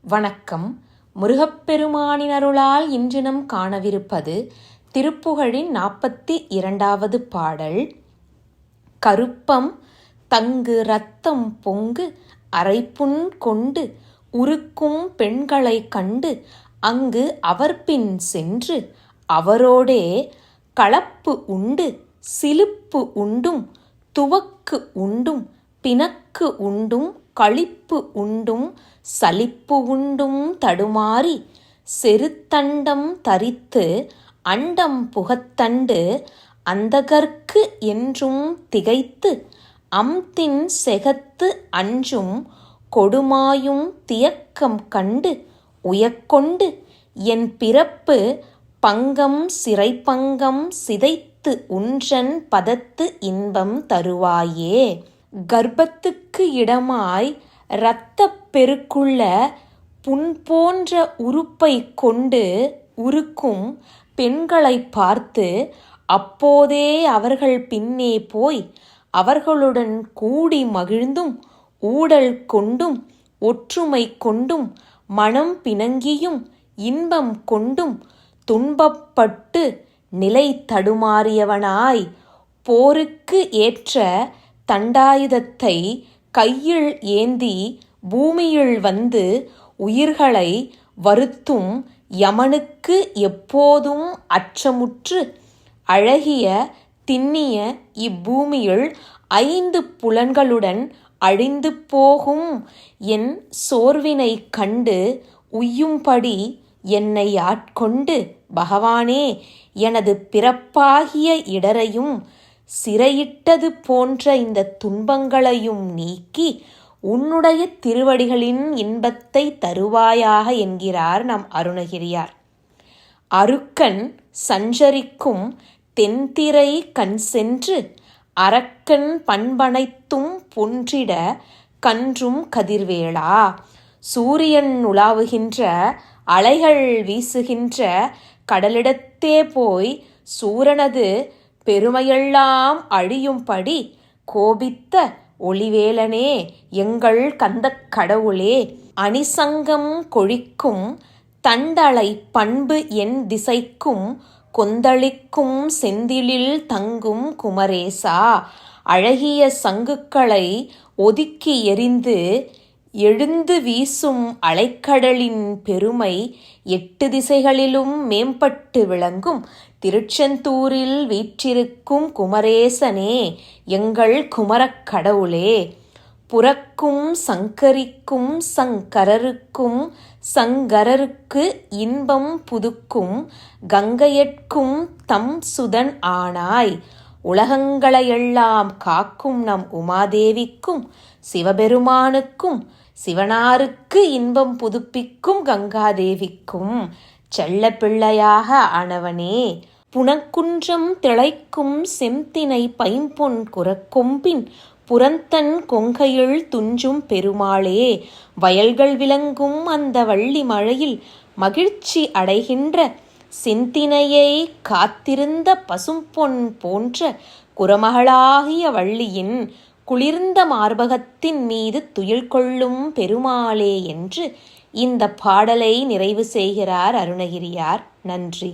வணக்கம். முருகப்பெருமானின் அருளால் இன்று நம் காணவிருப்பது திருப்புகழின் 42வது பாடல். கருப்பம் தங்கு இரத்தம் பொங்கு அரைப்புண் கொண்டு உருக்கும் பெண்களைக் கண்டு அங்கு அவர்பின் சென்று அவரோடே களப்பு உண்டு சிலுப்பு உண்டும் துவக்கு உண்டும் பிணக்கு உண்டும் களிப்பு உண்டும் சலிப்பு உண்டும் தடுமாறி செருத்தண்டம் தரித்து அண்டம் புகத்தண்டு அந்தகர்க்கு என்றும் திகைத்து அம்தின் செகத்து அஞ்சும் கொடுமாயும் தியக்கம் கண்டு உயக்கொண்டு என் பிறப்பு பங்கம் சிறைப்பங்கம் சிதைத்து உன்றன் பதத்து இன்பம் தருவாயே. கர்ப்பத்துக்கு இடமாய் இரத்தப் பெருக்குள்ள புண் போன்ற உறுப்பை கொண்டு உருக்கும் பெண்களை பார்த்து அப்போதே அவர்கள் பின்னே போய் அவர்களுடன் கூடி மகிழ்ந்தும் ஊடல் கொண்டும் ஒற்றுமை கொண்டும் மனம் பிணங்கியும் இன்பம் கொண்டும் துன்பப்பட்டு நிலை தடுமாறியவனாய் போருக்கு ஏற்ற தண்டாயுதத்தை கையில் ஏந்தி பூமியில் வந்து உயிர்களை வருத்தும் யமனுக்கு எப்போதும் அச்சமுற்று அழகிய திண்ணிய இப்பூமியில் 5 புலன்களுடன் அழிந்து போகும் என் சோர்வினை கண்டு உய்யும்படி என்னை ஆட்கொண்டு பகவானே எனது பிறப்பாகிய இடரையும் சிறையிட்டது போன்ற இந்த துன்பங்களையும் நீக்கி உன்னுடைய திருவடிகளின் இன்பத்தை தருவாயாக என்கிறார் நம் அருணகிரியார். அருக்கன் சஞ்சரிக்கும் தென்திரை கண் சென்று அரக்கன் பண்பனைத்தும் பொன்றிட கன்றும் கதிர்வேளா. சூரியன் உலாவுகின்ற அலைகள் வீசுகின்ற கடலிடத்தே போய் சூரனது பெருமையெல்லாம் அழியும்படி கோபித்த ஒளிவேலனே எங்கள் கந்தக் கடவுளே. அணிசங்கம் கொழிக்கும் தண்டலை பண்பு என் திசைக்கும் கொந்தளிக்கும் செந்திலில் தங்கும் குமரேசா. அழகிய சங்குகளை ஒதுக்கி எறிந்து எழுந்து வீசும் அலைக்கடலின் பெருமை 8 திசைகளிலும் மேம்பட்டு விளங்கும் திருச்செந்தூரில் வீற்றிருக்கும் குமரேசனே எங்கள் குமரக் கடவுளே. புறக்கும் சங்கரிக்கும் சங்கரருக்கும் சங்கரருக்கு இன்பம் புதுக்கும் கங்கையற்கும் தம் சுதன் ஆனாய். உலகங்களையெல்லாம் காக்கும் நம் உமாதேவிக்கும் சிவபெருமானுக்கும் சிவனாருக்கு இன்பம் புதுப்பிக்கும் கங்காதேவிக்கும் செல்ல பிள்ளையாக ஆனவனே. புனக்குன்றம் திளைக்கும் செம்தினை பைம்பொன் குரக்கொம்பின் புறந்தன் கொங்கையில் துஞ்சும் பெருமாளே. வயல்கள் விளங்கும் அந்த வள்ளி மழையில் மகிழ்ச்சி அடைகின்ற செந்தினையை காத்திருந்த பசும்பொன் போன்ற குரமகளாகிய வள்ளியின் குளிர்ந்த மார்பகத்தின் மீது துயில் கொள்ளும் பெருமாளே என்று இந்த பாடலை நிறைவு செய்கிறார் அருணகிரியார். நன்றி.